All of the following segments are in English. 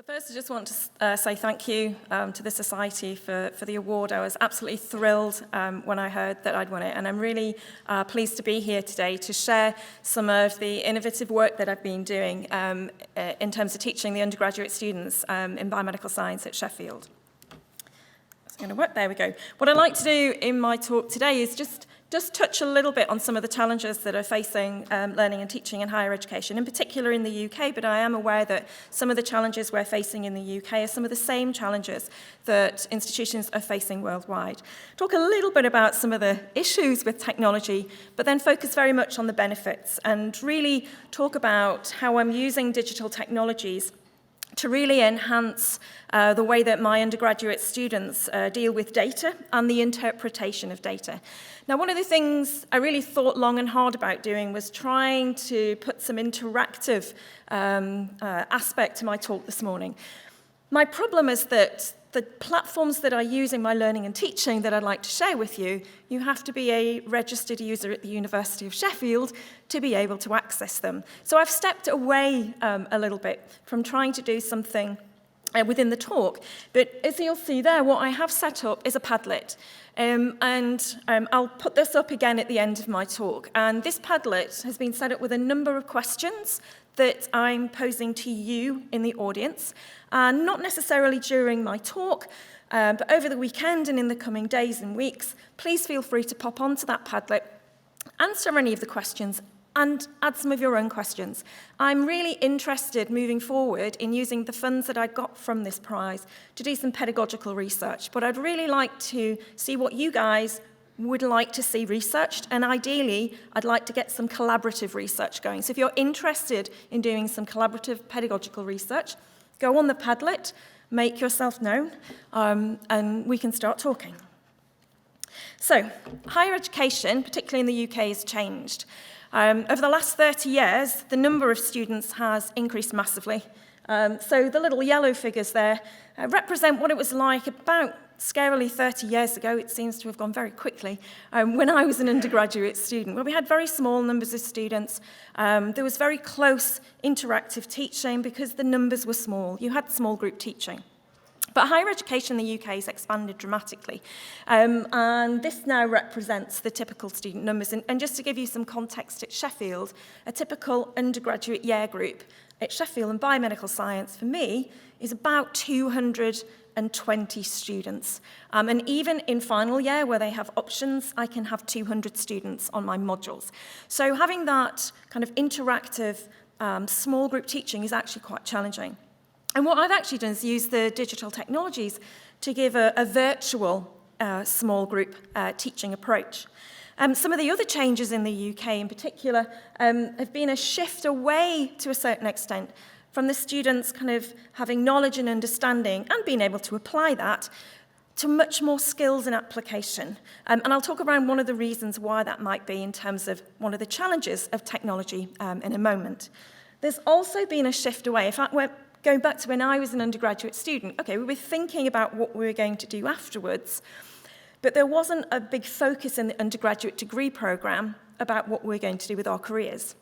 So first, I just want to say thank you to the Society for the award. I was absolutely thrilled when I heard that I'd won it, and I'm really pleased to be here today to share some of the innovative work that I've been doing in terms of teaching the undergraduate students in biomedical science at Sheffield. It's going to work. There we go. What I'd like to do in my talk today is just touch a little bit on some of the challenges that are facing learning and teaching in higher education, in particular in the UK, but I am aware that some of the challenges we're facing in the UK are some of the same challenges that institutions are facing worldwide. Talk a little bit about some of the issues with technology, but then focus very much on the benefits and really talk about how I'm using digital technologies to really enhance the way that my undergraduate students deal with data and the interpretation of data. Now, one of the things I really thought long and hard about doing was trying to put some interactive aspect to my talk this morning. My problem is that the platforms that I use in my learning and teaching that I'd like to share with you, you have to be a registered user at the University of Sheffield to be able to access them. So I've stepped away a little bit from trying to do something within the talk. But as you'll see there, what I have set up is a Padlet. I'll put this up again at the end of my talk. And this Padlet has been set up with a number of questions that I'm posing to you in the audience, not necessarily during my talk, but over the weekend and in the coming days and weeks, please feel free to pop onto that Padlet, answer any of the questions, and add some of your own questions. I'm really interested moving forward in using the funds that I got from this prize to do some pedagogical research, but I'd really like to see what you guys would like to see researched, and ideally, I'd like to get some collaborative research going. So if you're interested in doing some collaborative pedagogical research, go on the Padlet, make yourself known, and we can start talking. So, higher education, particularly in the UK, has changed. Over the last 30 years, the number of students has increased massively. So the little yellow figures there represent what it was like about scarily 30 years ago. It seems to have gone very quickly, when I was an undergraduate student, where we had very small numbers of students. There was very close interactive teaching because the numbers were small. You had small group teaching. But higher education in the UK has expanded dramatically. And this now represents the typical student numbers. And just to give you some context, at Sheffield, a typical undergraduate year group at Sheffield in biomedical science, for me, is about 220 students. And even in final year, where they have options, I can have 200 students on my modules. So having that kind of interactive small group teaching is actually quite challenging. And what I've actually done is use the digital technologies to give a virtual small group teaching approach. Some of the other changes in the UK in particular have been a shift away to a certain extent from the students kind of having knowledge and understanding and being able to apply that to much more skills and application. And I'll talk around one of the reasons why that might be in terms of one of the challenges of technology in a moment. There's also been a shift away. In fact, going back to when I was an undergraduate student, okay, we were thinking about what we were going to do afterwards, but there wasn't a big focus in the undergraduate degree program about what we're going to do with our careers.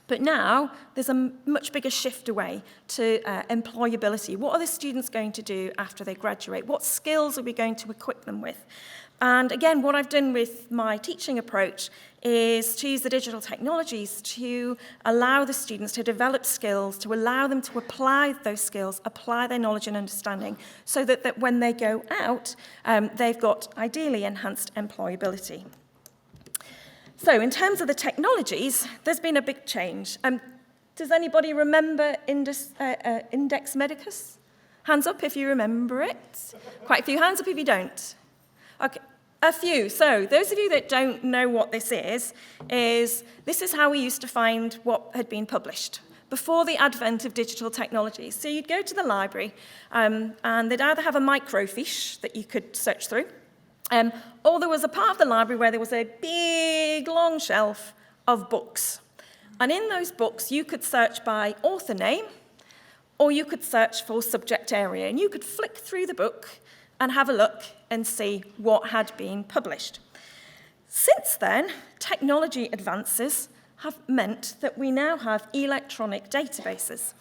But now, there's a much bigger shift away to employability. What are the students going to do after they graduate? What skills are we going to equip them with? And again, what I've done with my teaching approach is to use the digital technologies to allow the students to develop skills, to allow them to apply those skills, apply their knowledge and understanding, so that when they go out, they've got ideally enhanced employability. So in terms of the technologies, there's been a big change. Does anybody remember Index Medicus? Hands up if you remember it. Quite a few. Hands up if you don't. Okay, a few. So those of you that don't know what this is how we used to find what had been published before the advent of digital technologies. So you'd go to the library, and they'd either have a microfiche that you could search through, or there was a part of the library where there was a big, long shelf of books. And in those books, you could search by author name, or you could search for subject area. And you could flick through the book and have a look and see what had been published. Since then, technology advances have meant that we now have electronic databases.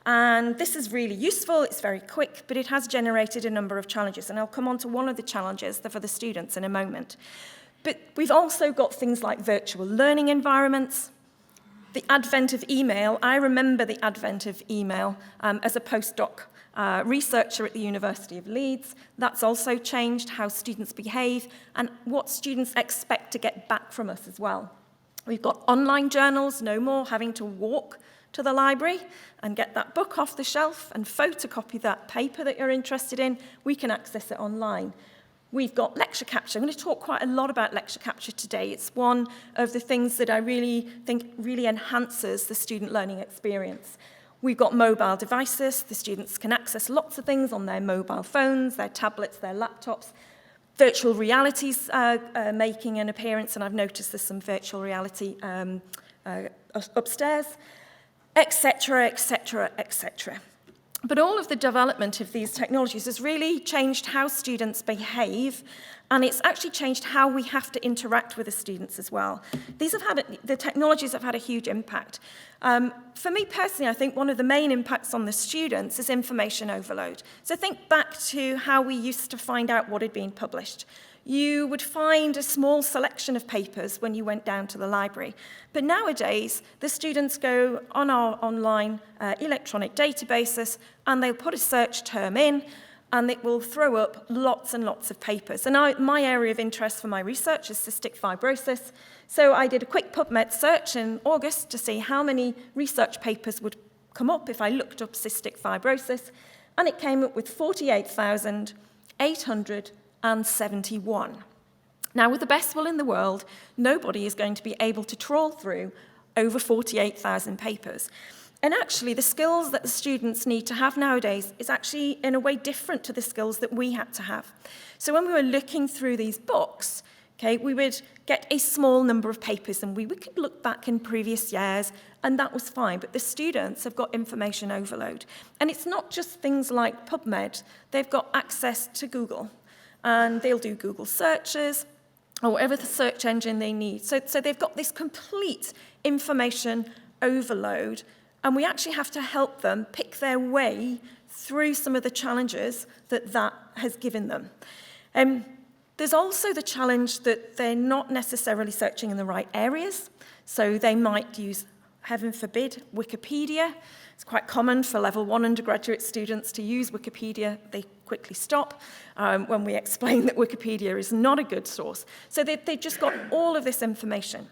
And this is really useful, it's very quick, but it has generated a number of challenges. And I'll come on to one of the challenges for the students in a moment. But we've also got things like virtual learning environments, the advent of email. I remember the advent of email as a postdoc researcher at the University of Leeds. That's also changed how students behave and what students expect to get back from us as well. We've got online journals, no more having to walk to the library and get that book off the shelf and photocopy that paper that you're interested in. We can access it online. We've got lecture capture. I'm going to talk quite a lot about lecture capture today. It's one of the things that I really think really enhances the student learning experience. We've got mobile devices. The students can access lots of things on their mobile phones, their tablets, their laptops. Virtual reality's making an appearance, and I've noticed there's some virtual reality upstairs, etc., etc., etc. But all of the development of these technologies has really changed how students behave, and it's actually changed how we have to interact with the students as well. The technologies have had a huge impact. For me personally, I think one of the main impacts on the students is information overload. So think back to how we used to find out what had been published. You would find a small selection of papers when you went down to the library. But nowadays, the students go on our online electronic databases, and they'll put a search term in, and it will throw up lots and lots of papers. And my area of interest for my research is cystic fibrosis. So I did a quick PubMed search in August to see how many research papers would come up if I looked up cystic fibrosis, and it came up with 48,871. Now, with the best will in the world, nobody is going to be able to trawl through over 48,000 papers. And actually, the skills that the students need to have nowadays is actually, in a way, different to the skills that we had to have. So when we were looking through these books, okay, we would get a small number of papers, and we could look back in previous years, and that was fine. But the students have got information overload. And it's not just things like PubMed. They've got access to Google, and they'll do Google searches or whatever the search engine they need. So they've got this complete information overload, and we actually have to help them pick their way through some of the challenges that has given them. There's also the challenge that they're not necessarily searching in the right areas. So they might use, heaven forbid, Wikipedia. It's quite common for level 1 undergraduate students to use Wikipedia. They quickly stop when we explain that Wikipedia is not a good source. So they've just got all of this information.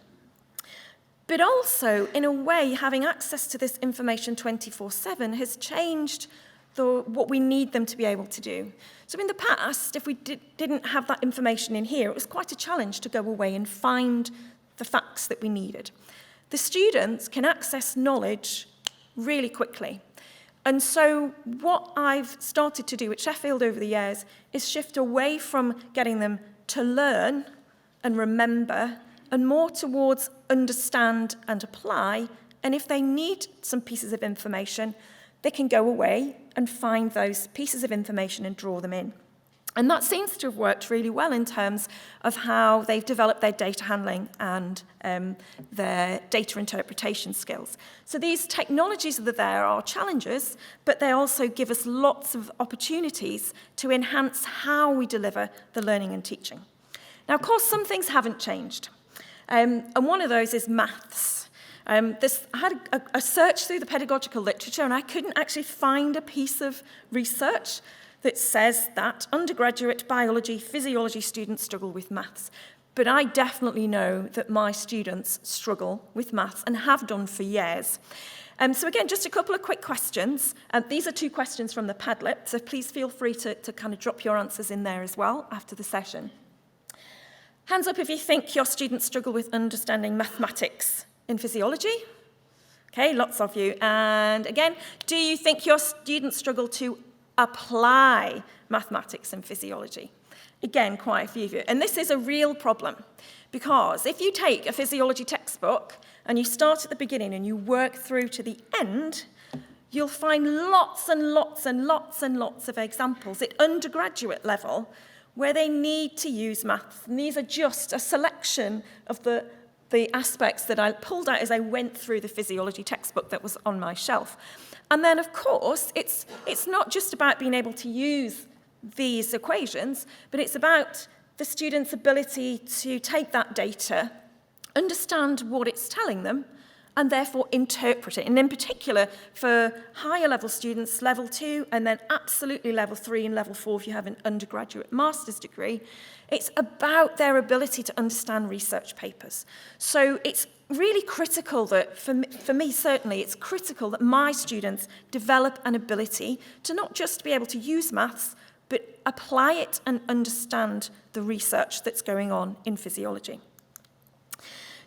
But also, in a way, having access to this information 24/7 has changed what we need them to be able to do. So in the past, if we didn't have that information in here, it was quite a challenge to go away and find the facts that we needed. The students can access knowledge really quickly. And so what I've started to do at Sheffield over the years is shift away from getting them to learn and remember, and more towards understand and apply. And if they need some pieces of information, they can go away and find those pieces of information and draw them in. And that seems to have worked really well in terms of how they've developed their data handling and their data interpretation skills. So these technologies that are there are challenges, but they also give us lots of opportunities to enhance how we deliver the learning and teaching. Now, of course, some things haven't changed. And one of those is maths. I had a search through the pedagogical literature, and I couldn't actually find a piece of research that says that undergraduate biology, physiology students struggle with maths. But I definitely know that my students struggle with maths and have done for years. So again, just a couple of quick questions. These are 2 questions from the Padlet, so please feel free to kind of drop your answers in there as well after the session. Hands up if you think your students struggle with understanding mathematics in physiology. Okay, lots of you. And again, do you think your students struggle to apply mathematics and physiology? Again, quite a few of you. And this is a real problem, because if you take a physiology textbook and you start at the beginning and you work through to the end, you'll find lots and lots and lots and lots of examples at undergraduate level where they need to use maths. And these are just a selection of the aspects that I pulled out as I went through the physiology textbook that was on my shelf. And then, of course, it's not just about being able to use these equations, but it's about the student's ability to take that data, understand what it's telling them, and therefore interpret it. And in particular, for higher level students, level 2, and then absolutely level 3 and level 4 if you have an undergraduate master's degree, it's about their ability to understand research papers. So it's really critical that, for me certainly, it's critical that my students develop an ability to not just be able to use maths, but apply it and understand the research that's going on in physiology.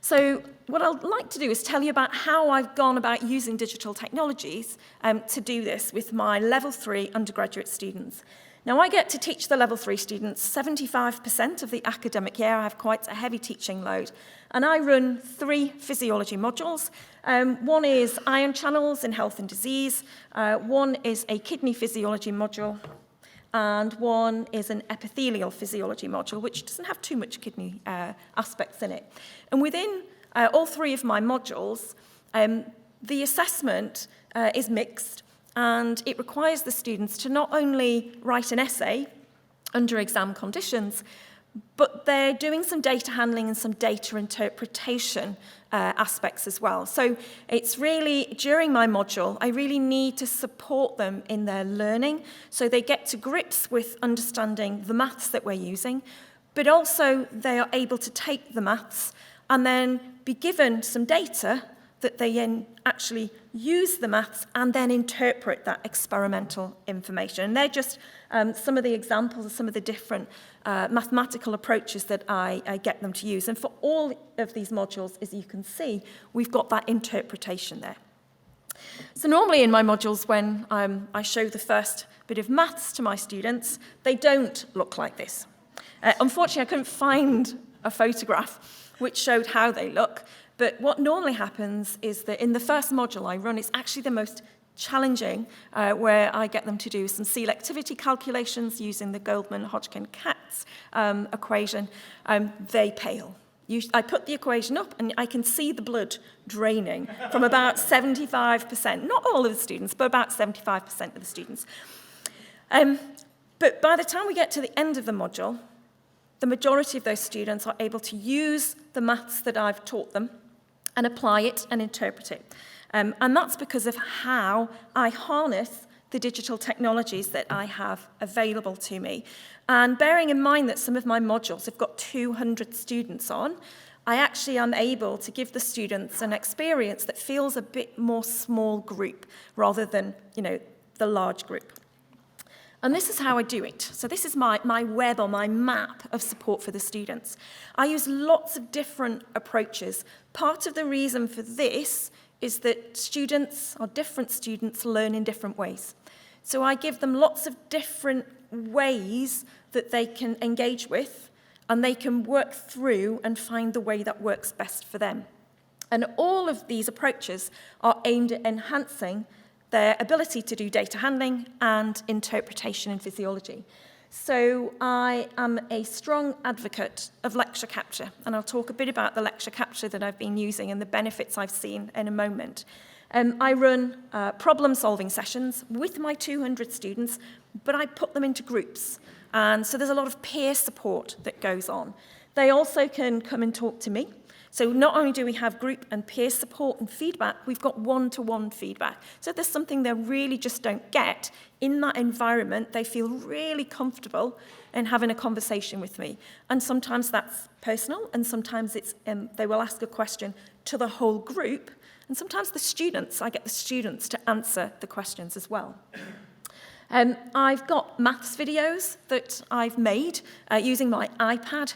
So what I'd like to do is tell you about how I've gone about using digital technologies to do this with my level 3 undergraduate students. Now, I get to teach the level 3 students 75% of the academic year. I have quite a heavy teaching load. And I run 3 physiology modules. One is ion channels in health and disease. One is a kidney physiology module. And one is an epithelial physiology module, which doesn't have too much kidney aspects in it. And within all 3 of my modules, the assessment is mixed, and it requires the students to not only write an essay under exam conditions, but they're doing some data handling and some data interpretation aspects as well. So it's really, during my module, I really need to support them in their learning so they get to grips with understanding the maths that we're using, but also they are able to take the maths and then be given some data that they then actually use the maths and then interpret that experimental information. And they're just some of the examples of some of the different mathematical approaches that I get them to use. And for all of these modules, as you can see, we've got that interpretation there. So normally in my modules, when I show the first bit of maths to my students, they don't look like this. Unfortunately, I couldn't find a photograph which showed how they look. But what normally happens is that in the first module I run, it's actually the most challenging, where I get them to do some selectivity calculations using the Goldman-Hodgkin-Katz equation. They pale. I put the equation up and I can see the blood draining from about 75%. Not all of the students, but about 75% of the students. But by the time we get to the end of the module, the majority of those students are able to use the maths that I've taught them and apply it and interpret it. And that's because of how I harness the digital technologies that I have available to me. And bearing in mind that some of my modules have got 200 students on, I actually am able to give the students an experience that feels a bit more small group rather than, the large group. And this is how I do it. So this is my web or my map of support for the students. I use lots of different approaches. Part of the reason for this is that different students learn in different ways. So I give them lots of different ways that they can engage with, and they can work through and find the way that works best for them. And all of these approaches are aimed at enhancing their ability to do data handling and interpretation in physiology. So I am a strong advocate of lecture capture, and I'll talk a bit about the lecture capture that I've been using and the benefits I've seen in a moment. I run problem-solving sessions with my 200 students, but I put them into groups. And so there's a lot of peer support that goes on. They also can come and talk to me. So not only do we have group and peer support and feedback, we've got one-to-one feedback. So if there's something they really just don't get, in that environment, they feel really comfortable in having a conversation with me. And sometimes that's personal, and sometimes it's they will ask a question to the whole group, and sometimes I get the students to answer the questions as well. I've got maths videos that I've made using my iPad,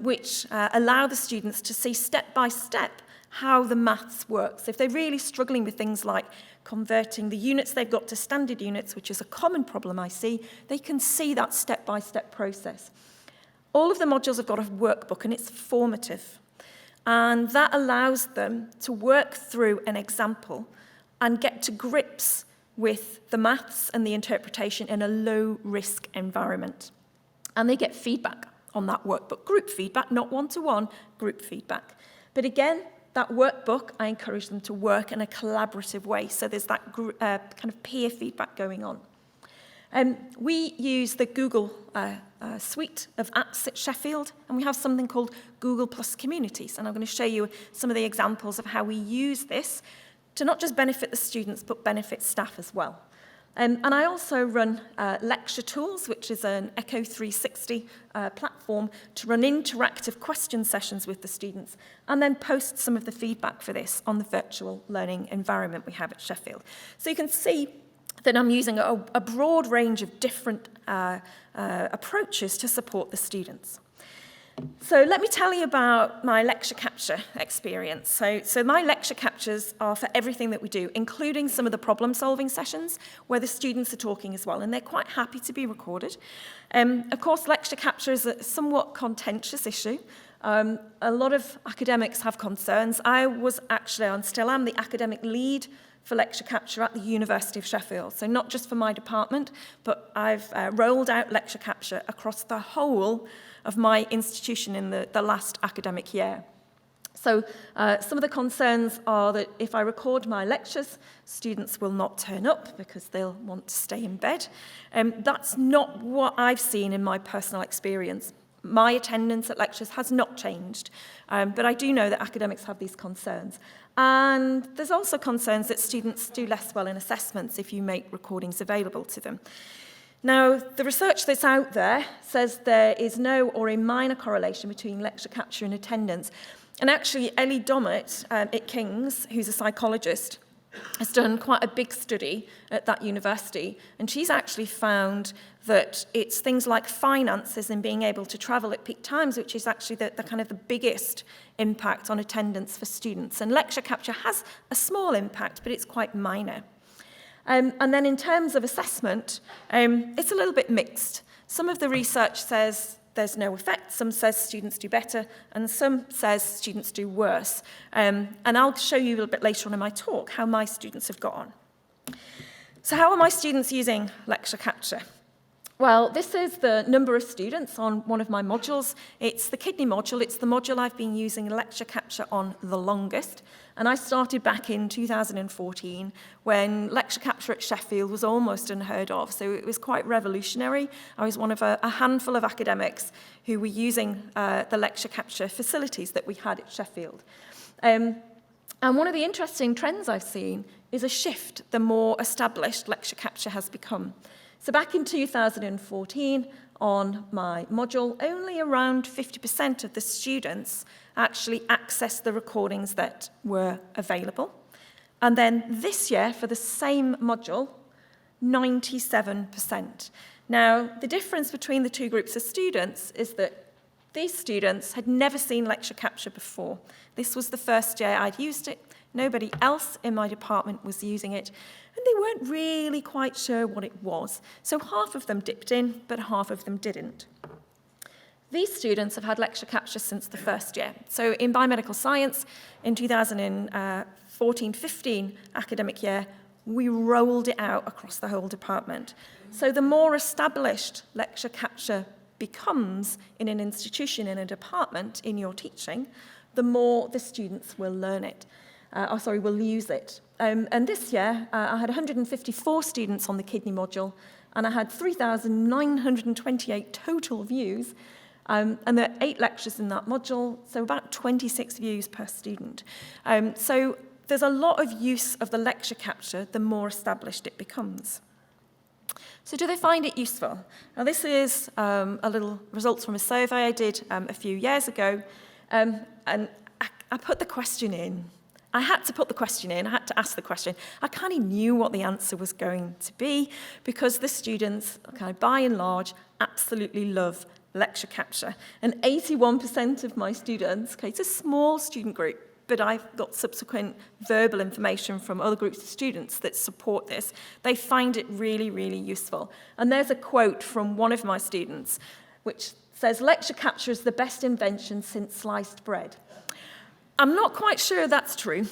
which allow the students to see step by step how the maths works. If they're really struggling with things like converting the units they've got to standard units, which is a common problem I see, they can see that step-by-step process. All of the modules have got a workbook, and it's formative. And that allows them to work through an example and get to grips with the maths and the interpretation in a low-risk environment. And they get feedback on that workbook, group feedback, not one-to-one, group feedback. But again, that workbook, I encourage them to work in a collaborative way. So there's that kind of peer feedback going on. We use the Google suite of apps at Sheffield, and we have something called Google Plus Communities. And I'm going to show you some of the examples of how we use this to not just benefit the students, but benefit staff as well. And I also run Lecture Tools, which is an Echo 360 platform to run interactive question sessions with the students, and then post some of the feedback for this on the virtual learning environment we have at Sheffield. So you can see that I'm using a broad range of different approaches to support the students. So let me tell you about my lecture capture experience. So my lecture captures are for everything that we do, including some of the problem-solving sessions where the students are talking as well, and they're quite happy to be recorded. Of course, lecture capture is a somewhat contentious issue. A lot of academics have concerns. I was actually, and still am, the academic lead for lecture capture at the University of Sheffield. So not just for my department, but I've rolled out lecture capture across the whole of my institution in the last academic year. So some of the concerns are that if I record my lectures, students will not turn up because they'll want to stay in bed. That's not what I've seen in my personal experience. My attendance at lectures has not changed, but I do know that academics have these concerns. And there's also concerns that students do less well in assessments if you make recordings available to them. Now, the research that's out there says there is no or a minor correlation between lecture capture and attendance. And actually, Ellie Dommett at King's, who's a psychologist, has done quite a big study at that university, and she's actually found that it's things like finances and being able to travel at peak times, which is actually the kind of the biggest impact on attendance for students. And lecture capture has a small impact, but it's quite minor. And then in terms of assessment, it's a little bit mixed. Some of the research says there's no effect, some says students do better, and some says students do worse. And I'll show you a little bit later on in my talk how my students have got on. So how are my students using lecture capture? Well, this is the number of students on one of my modules. It's the kidney module. It's the module I've been using lecture capture on the longest. And I started back in 2014 when lecture capture at Sheffield was almost unheard of. So it was quite revolutionary. I was one of a handful of academics who were using the lecture capture facilities that we had at Sheffield. And one of the interesting trends I've seen is a shift the more established lecture capture has become. So back in 2014, on my module, only around 50% of the students actually accessed the recordings that were available. And then this year, for the same module, 97%. Now, the difference between the two groups of students is that these students had never seen lecture capture before. This was the first year I'd used it. Nobody else in my department was using it, and they weren't really quite sure what it was. So half of them dipped in, but half of them didn't. These students have had lecture capture since the first year. So in biomedical science, in 2014-15 academic year, we rolled it out across the whole department. So the more established lecture capture becomes in an institution, in a department, in your teaching, the more the students will learn it. Will use it. And this year, I had 154 students on the kidney module, and I had 3,928 total views, and there are 8 lectures in that module, so about 26 views per student. So there's a lot of use of the lecture capture the more established it becomes. So do they find it useful? Now this is a little results from a survey I did a few years ago, and I put the question in. I had to put the question in, I had to ask the question. I kind of knew what the answer was going to be because the students, kind of by and large, absolutely love lecture capture. And 81% of my students, okay, it's a small student group, but I've got subsequent verbal information from other groups of students that support this. They find it really, really useful. And there's a quote from one of my students, which says, "Lecture capture is the best invention since sliced bread." I'm not quite sure that's true,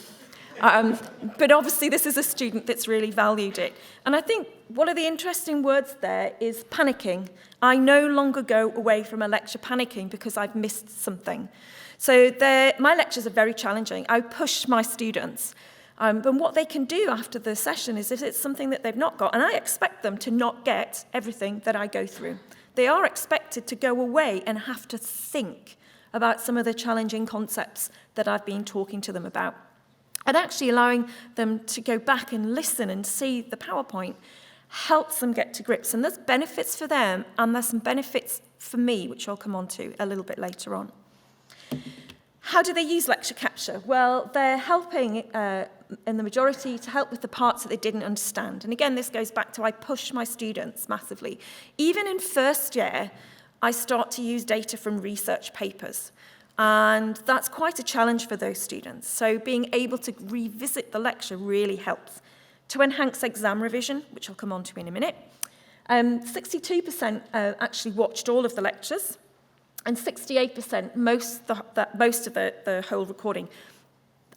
but obviously this is a student that's really valued it. And I think one of the interesting words there is panicking. I no longer go away from a lecture panicking because I've missed something. So my lectures are very challenging. I push my students. But what they can do after the session is if it's something that they've not got, and I expect them to not get everything that I go through. They are expected to go away and have to think about some of the challenging concepts that I've been talking to them about. And actually allowing them to go back and listen and see the PowerPoint helps them get to grips. And there's benefits for them, and there's some benefits for me, which I'll come on to a little bit later on. How do they use lecture capture? Well, they're helping, in the majority, to help with the parts that they didn't understand. And again, this goes back to I push my students massively. Even in first year, I start to use data from research papers. And that's quite a challenge for those students. So being able to revisit the lecture really helps. To enhance exam revision, which I'll come on to in a minute, 62% actually watched all of the lectures, and 68% most of the whole recording.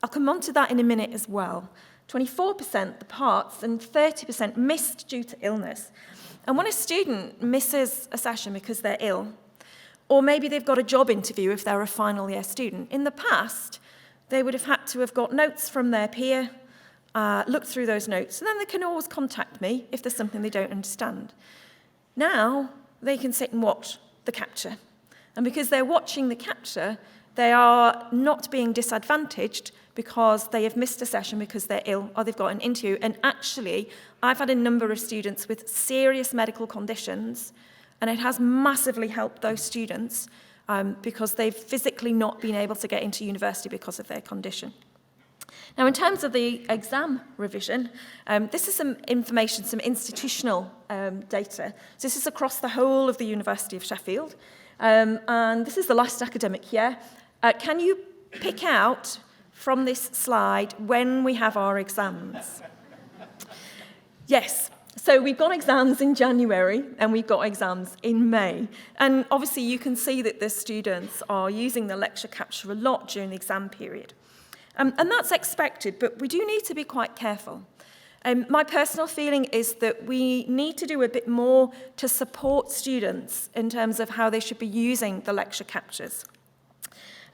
I'll come on to that in a minute as well. 24% the parts, and 30% missed due to illness. And when a student misses a session because they're ill, or maybe they've got a job interview if they're a final year student, in the past, they would have had to have got notes from their peer, look through those notes, and then they can always contact me if there's something they don't understand. Now, they can sit and watch the capture. And because they're watching the capture, they are not being disadvantaged because they have missed a session because they're ill or they've got an interview. And actually, I've had a number of students with serious medical conditions, and it has massively helped those students because they've physically not been able to get into university because of their condition. Now, in terms of the exam revision, this is some information, some institutional data. So this is across the whole of the University of Sheffield. And this is the last academic year. Can you pick out from this slide when we have our exams? Yes. So we've got exams in January and we've got exams in May. And obviously you can see that the students are using the lecture capture a lot during the exam period. And that's expected, but we do need to be quite careful. My personal feeling is that we need to do a bit more to support students in terms of how they should be using the lecture captures.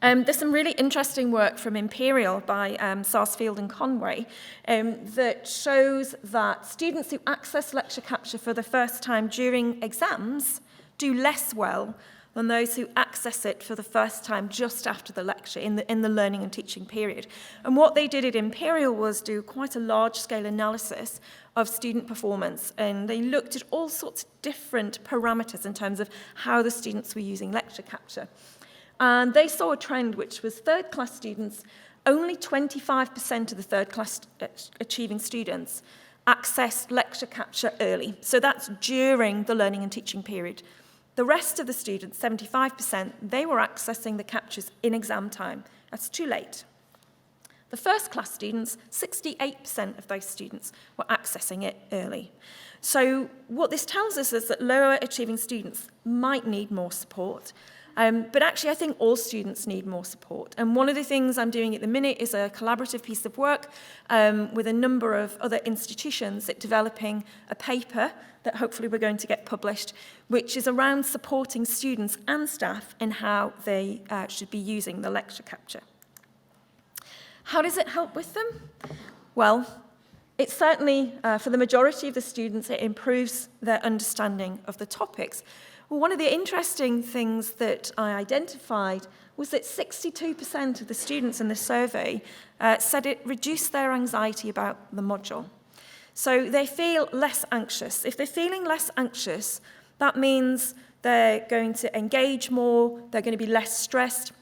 There's some really interesting work from Imperial by Sarsfield and Conway that shows that students who access lecture capture for the first time during exams do less well than those who access it for the first time just after the lecture in the learning and teaching period. And what they did at Imperial was do quite a large-scale analysis of student performance, and they looked at all sorts of different parameters in terms of how the students were using lecture capture. And they saw a trend which was third-class students, only 25% of the third-class achieving students accessed lecture capture early. So that's during the learning and teaching period. The rest of the students, 75%, they were accessing the captures in exam time. That's too late. The first-class students, 68% of those students were accessing it early. So what this tells us is that lower achieving students might need more support. But actually, I think all students need more support. And one of the things I'm doing at the minute is a collaborative piece of work with a number of other institutions at developing a paper that hopefully we're going to get published, which is around supporting students and staff in how they should be using the lecture capture. How does it help with them? Well, it certainly, for the majority of the students, it improves their understanding of the topics. Well, one of the interesting things that I identified was that 62% of the students in the survey said it reduced their anxiety about the module. So they feel less anxious. If they're feeling less anxious, that means they're going to engage more, they're going to be less stressed.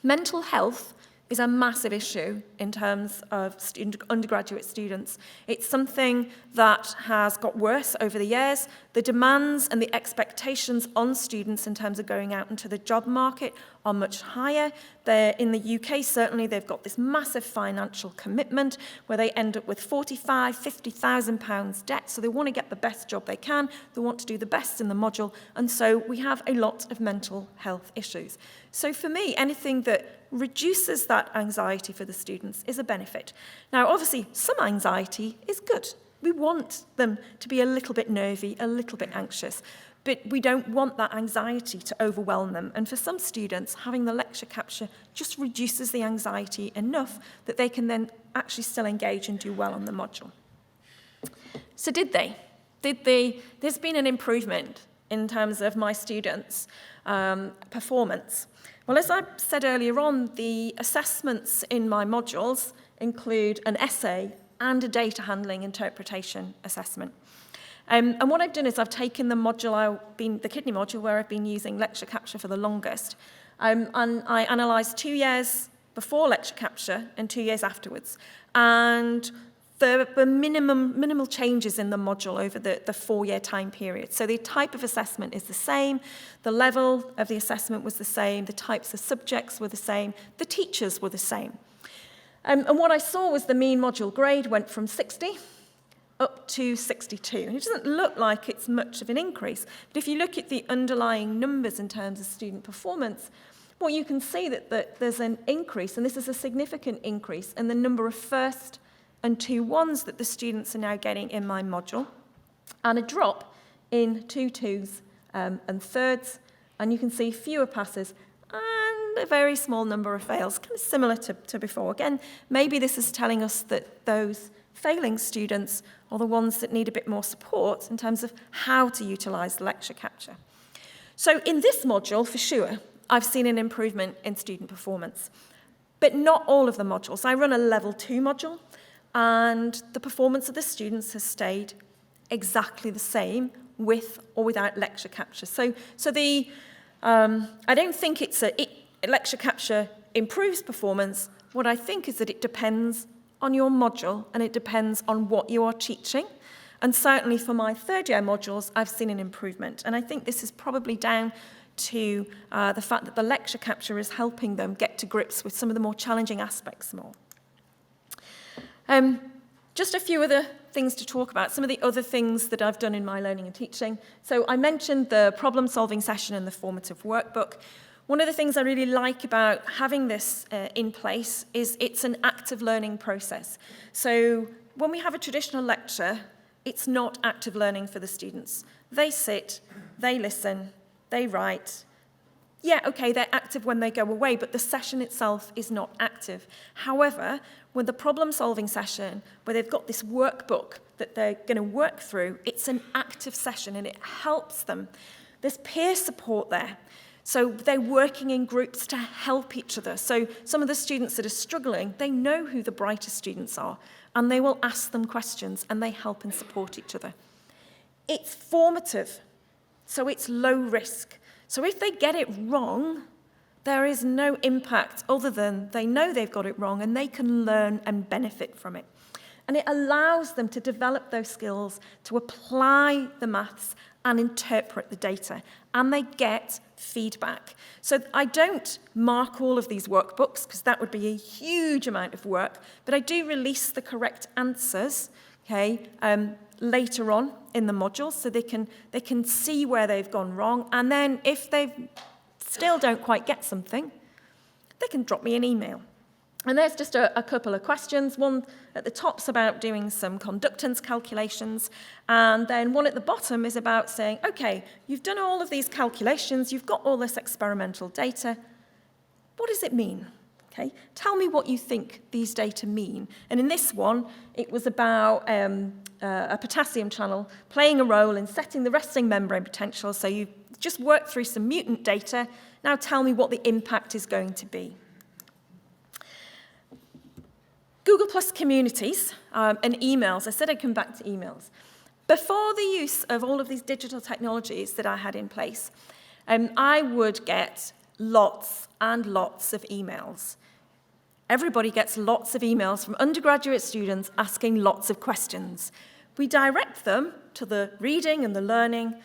Mental health is a massive issue in terms of undergraduate students. It's something that has got worse over the years. The demands and the expectations on students in terms of going out into the job market are much higher. In the UK, certainly, they've got this massive financial commitment where they end up with £45,000, £50,000 debt. So they want to get the best job they can. They want to do the best in the module. And so we have a lot of mental health issues. So for me, anything that reduces that anxiety for the students is a benefit. Now, obviously, some anxiety is good. We want them to be a little bit nervy, a little bit anxious. But we don't want that anxiety to overwhelm them. And for some students, having the lecture capture just reduces the anxiety enough that they can then actually still engage and do well on the module. So did they? There's been an improvement in terms of my students' performance. Well, as I said earlier on, the assessments in my modules include an essay and a data handling interpretation assessment. And what I've done is I've taken the module, the kidney module, where I've been using lecture capture for the longest, and I analysed 2 years before lecture capture and 2 years afterwards. And there were minimal changes in the module over the 4-year time period. So the type of assessment is the same, the level of the assessment was the same, the types of subjects were the same, the teachers were the same. And what I saw was the mean module grade went from 60 up to 62. And it doesn't look like it's much of an increase, but if you look at the underlying numbers in terms of student performance, well, you can see that there's an increase, and this is a significant increase in the number of first and 2 1s that the students are now getting in my module, and a drop in 2 2s and 3rds, and you can see fewer passes and a very small number of fails, kind of similar to before. Again, maybe this is telling us that those failing students are the ones that need a bit more support in terms of how to utilise the lecture capture. So in this module, for sure, I've seen an improvement in student performance, but not all of the modules. I run a level 2 module, and the performance of the students has stayed exactly the same with or without lecture capture. So I don't think lecture capture improves performance. What I think is that it depends on your module, and it depends on what you are teaching. And certainly for my 3rd-year modules, I've seen an improvement. And I think this is probably down to the fact that the lecture capture is helping them get to grips with some of the more challenging aspects more. Just a few other things to talk about, some of the other things that I've done in my learning and teaching. So I mentioned the problem-solving session and the formative workbook. One of the things I really like about having this in place is it's an active learning process. So when we have a traditional lecture, it's not active learning for the students. They sit, they listen, they write. Yeah, okay, they're active when they go away, but the session itself is not active. However, with the problem-solving session, where they've got this workbook that they're going to work through, it's an active session and it helps them. There's peer support there. So they're working in groups to help each other. So some of the students that are struggling, they know who the brightest students are, and they will ask them questions, and they help and support each other. It's formative, so it's low risk. So if they get it wrong, there is no impact other than they know they've got it wrong, and they can learn and benefit from it. And it allows them to develop those skills, to apply the maths and interpret the data, and they get feedback. So I don't mark all of these workbooks, because that would be a huge amount of work, but I do release the correct answers, okay, later on in the module, so they can see where they've gone wrong, and then if they still don't quite get something, they can drop me an email. And there's just a couple of questions. One at the top's about doing some conductance calculations, and then one at the bottom is about saying, okay, you've done all of these calculations, you've got all this experimental data. What does it mean? Okay, tell me what you think these data mean. And in this one, it was about a potassium channel playing a role in setting the resting membrane potential. So you've just worked through some mutant data. Now tell me what the impact is going to be. Google Plus communities and emails. I said I'd come back to emails. Before the use of all of these digital technologies that I had in place, I would get lots and lots of emails. Everybody gets lots of emails from undergraduate students asking lots of questions. We direct them to the reading and the learning,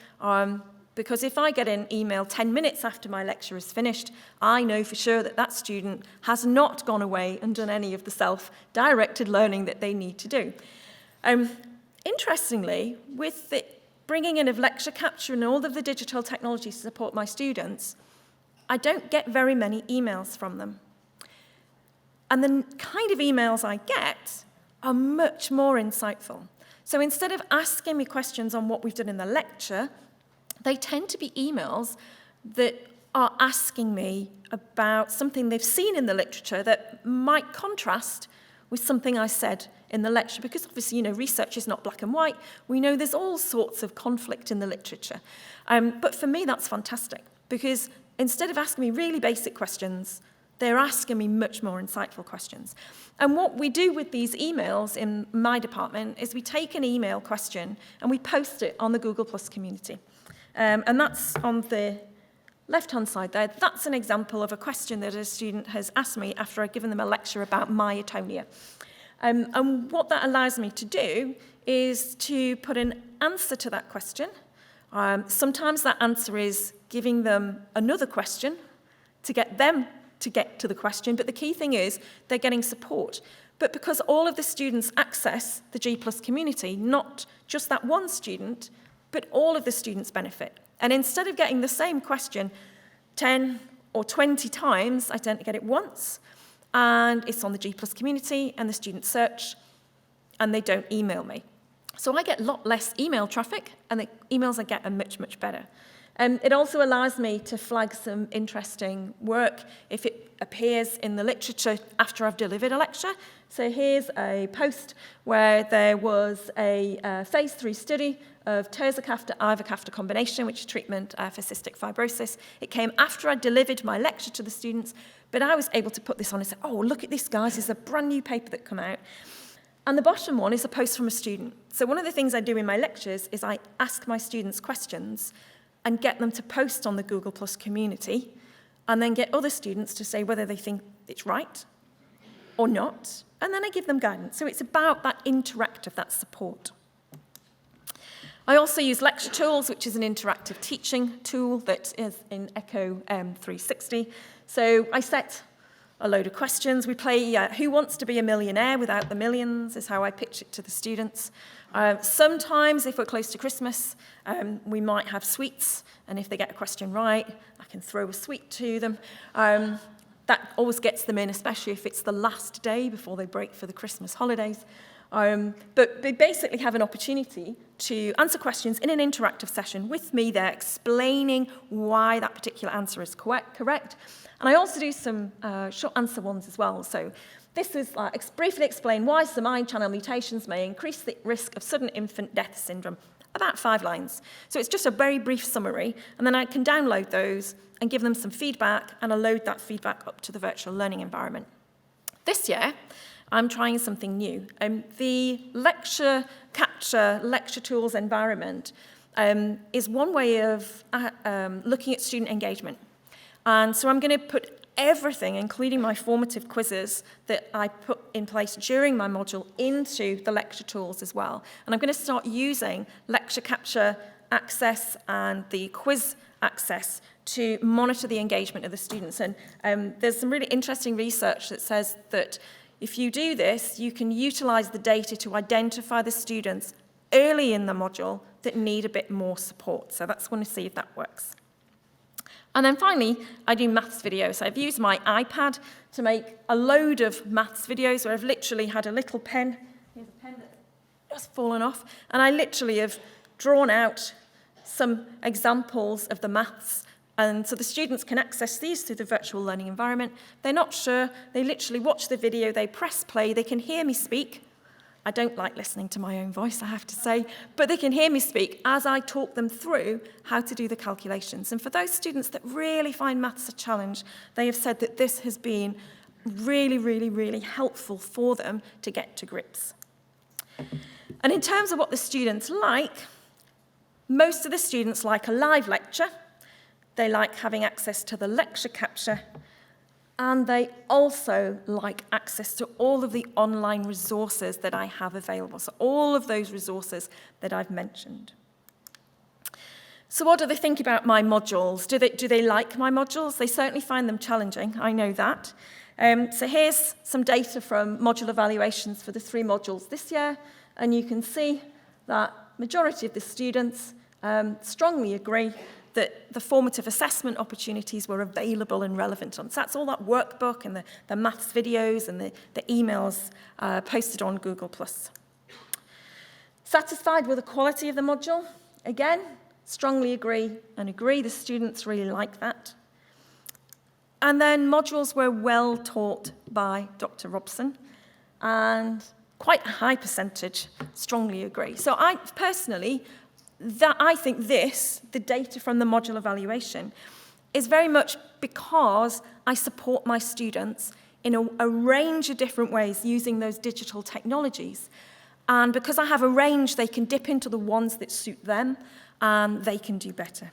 because if I get an email 10 minutes after my lecture is finished, I know for sure that that student has not gone away and done any of the self-directed learning that they need to do. Interestingly, with the bringing in of lecture capture and all of the digital technologies to support my students, I don't get very many emails from them. And the kind of emails I get are much more insightful. So instead of asking me questions on what we've done in the lecture, they tend to be emails that are asking me about something they've seen in the literature that might contrast with something I said in the lecture, because obviously, research is not black and white. We know there's all sorts of conflict in the literature. But for me, that's fantastic, because instead of asking me really basic questions, they're asking me much more insightful questions. And what we do with these emails in my department is we take an email question and we post it on the Google Plus community. And that's on the left-hand side there. That's an example of a question that a student has asked me after I've given them a lecture about myotonia. And what that allows me to do is to put an answer to that question. Sometimes that answer is giving them another question to get them to get to the question, but the key thing is they're getting support. But because all of the students access the G+ community, not just that one student, but all of the students benefit. And instead of getting the same question 10 or 20 times, I tend to get it once, and it's on the G+ community, and the students search, and they don't email me. So I get a lot less email traffic, and the emails I get are much, much better. It also allows me to flag some interesting work if it appears in the literature after I've delivered a lecture. So here's a post where there was a phase 3 study of tersacaftor-ivacaftor combination, which is treatment for cystic fibrosis. It came after I delivered my lecture to the students, but I was able to put this on and say, oh, look at this, guys, it's a brand new paper that came out. And the bottom one is a post from a student. So one of the things I do in my lectures is I ask my students questions and get them to post on the Google Plus community, and then get other students to say whether they think it's right or not, and then I give them guidance. So it's about that interactive, that support. I also use Lecture Tools, which is an interactive teaching tool that is in Echo 360. So I set a load of questions. We play Who Wants to Be a Millionaire Without the Millions is how I pitch it to the students. Sometimes, if we're close to Christmas, we might have sweets, and if they get a question right, I can throw a sweet to them. That always gets them in, especially if it's the last day before they break for the Christmas holidays. But they basically have an opportunity to answer questions in an interactive session with me there, explaining why that particular answer is correct. And I also do some short answer ones as well. So this is briefly explain why some ion channel mutations may increase the risk of sudden infant death syndrome. About 5 lines. So it's just a very brief summary, and then I can download those and give them some feedback, and I'll load that feedback up to the virtual learning environment. This year, I'm trying something new. The Lecture Capture, Lecture Tools environment is one way of looking at student engagement. And so I'm going to put everything, including my formative quizzes that I put in place during my module, into the Lecture Tools as well. And I'm going to start using Lecture Capture access and the quiz access to monitor the engagement of the students. And there's some really interesting research that says that if you do this, you can utilize the data to identify the students early in the module that need a bit more support. So that's going to see if that works. And then finally, I do maths videos. So I've used my iPad to make a load of maths videos where I've literally had a little pen. Here's a pen that's just fallen off. And I literally have drawn out some examples of the maths. And so the students can access these through the virtual learning environment. They're not sure. They literally watch the video. They press play. They can hear me speak. I don't like listening to my own voice, I have to say, but they can hear me speak as I talk them through how to do the calculations. And for those students that really find maths a challenge, they have said that this has been really, really, really helpful for them to get to grips. And in terms of what the students like, most of the students like a live lecture. They like having access to the lecture capture, and they also like access to all of the online resources that I have available. So all of those resources that I've mentioned. So what do they think about my modules? Do they like my modules? They certainly find them challenging, I know that. So here's some data from module evaluations for the 3 modules this year, and you can see that majority of the students strongly agree that the formative assessment opportunities were available and relevant on. So that's all that workbook and the maths videos and the emails posted on Google+. Satisfied with the quality of the module? Again, strongly agree, and agree. The students really like that. And then modules were well taught by Dr. Robson, and quite a high percentage strongly agree. So I personally, I think the data from the module evaluation, is very much because I support my students in a range of different ways using those digital technologies. And because I have a range, they can dip into the ones that suit them, and they can do better.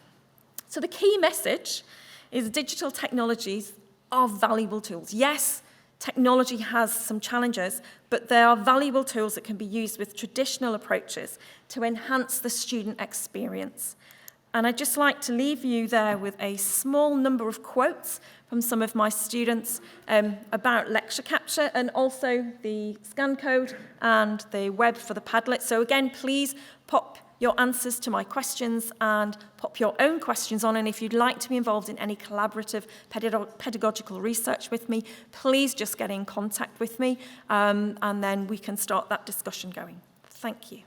So the key message is digital technologies are valuable tools. Yes, technology has some challenges, but they are valuable tools that can be used with traditional approaches to enhance the student experience. And I'd just like to leave you there with a small number of quotes from some of my students about lecture capture, and also the scan code and the web for the Padlet. So again, please pop your answers to my questions and pop your own questions on. And if you'd like to be involved in any collaborative pedagogical research with me, please just get in contact with me, and then we can start that discussion going. Thank you.